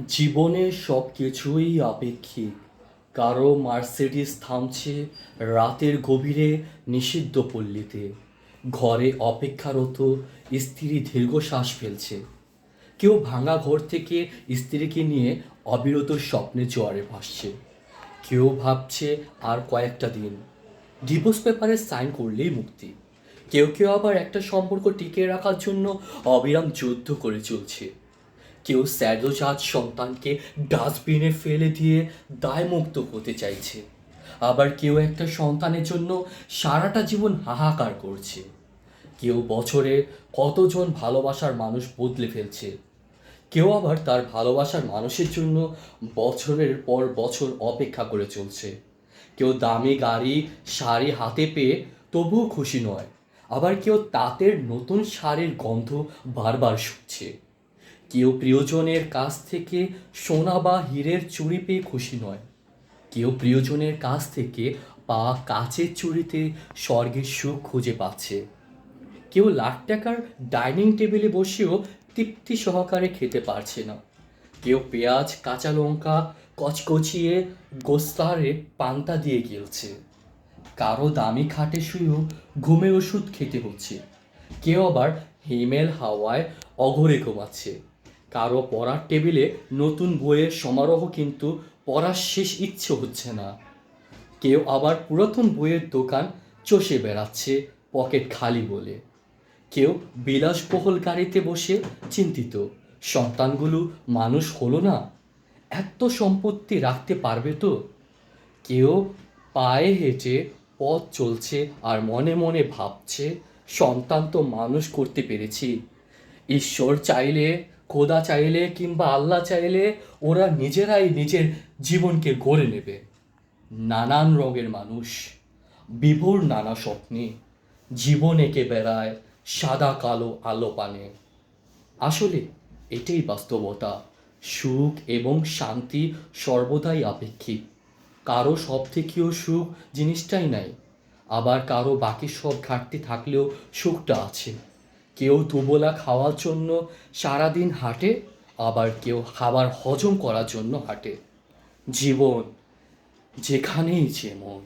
জীবনে সব কিছুই আপেক্ষিক। কারো মার্সিডিজ থামছে রাতের গভীরে নিষিদ্ধ পল্লীতে, ঘরে অপেক্ষারত স্ত্রী দীর্ঘশ্বাস ফেলছে। কেউ ভাঙা ঘর থেকে স্ত্রীকে নিয়ে অবিরত স্বপ্নে জোয়ারে ভাসছে। কেউ ভাবছে আর কয়েকটা দিন, ডিভোর্স পেপারে সাইন করলেই মুক্তি। কেউ কেউ আবার একটা সম্পর্ক টিকিয়ে রাখার জন্য অবিরাম যুদ্ধ করে চলছে। কেউ স্যাডোজাত সন্তানকে ডাস্টবিনে ফেলে দিয়ে দায়মুক্ত হতে চাইছে, আবার কেউ একটা সন্তানের জন্য সারাটা জীবন হাহাকার করছে। কেউ বছরে কতজন ভালোবাসার মানুষ বদলে ফেলছে, কেউ আবার তার ভালোবাসার মানুষের জন্য বছরের পর বছর অপেক্ষা করে চলছে। কেউ দামি গাড়ি শাড়ি হাতে পেয়ে তবুও খুশি নয়, আবার কেউ তাঁতের নতুন শাড়ির গন্ধ বারবার শুকছে। কেউ প্রিয়জনের কাছ থেকে সোনা বা হীরের চুড়ি পেয়ে খুশি নয়, কেউ প্রিয়জনের কাছ থেকে পাওয়া কাচের চুড়িতে স্বর্গের সুখ খুঁজে পাচ্ছে। কেউ লাখ টাকার ডাইনিং টেবিলে বসেও তৃপ্তি সহকারে খেতে পারছে না। কেউ পেঁয়াজ কাঁচা লঙ্কা কচকচিয়ে গোস্তারে পান্তা দিয়ে গিলছে। কারো দামি খাটে শুয়েও ঘুমের ওষুধ খেতে হচ্ছে। কেউ আবার হিমেল হাওয়ায় অঘরে ঘুমাচ্ছে। কারো পড়ার টেবিলে নতুন বইয়ের সমারোহ, কিন্তু পড়ার শেষ ইচ্ছে হচ্ছে না। কেউ আবার পুরাতন বইয়ের দোকান চষে বেড়াচ্ছে পকেট খালি বলে। কেউ বিলাসবহুল গাড়িতে বসে চিন্তিত, সন্তানগুলো মানুষ হলো না, এত সম্পত্তি রাখতে পারবে তো। কেউ পায়ে হেঁটে পথ চলছে আর মনে মনে ভাবছে, সন্তান তো মানুষ করতে পেরেছি। ঈশ্বর চাইলে, খোদা চাইলে কিংবা আল্লাহ চাইলে ওরা নিজেরাই নিজের জীবনকে গড়ে নেবে। নানান রঙের মানুষ, বিভোর নানা স্বপ্নে, জীবন এঁকে বেড়ায় সাদা কালো আলো পানে। আসলে এটাই বাস্তবতা। সুখ এবং শান্তি সর্বদাই আপেক্ষিক। কারো সব থেকেও সুখ জিনিসটাই নাই, আবার কারো বাকি সব ঘাটতি থাকলেও সুখটা আছে। কেউ দুবেলা খাওয়ার জন্য সারাদিন হাঁটে, আবার কেউ খাবার হজম করার জন্য হাঁটে। জীবন যেখানেই যেমন।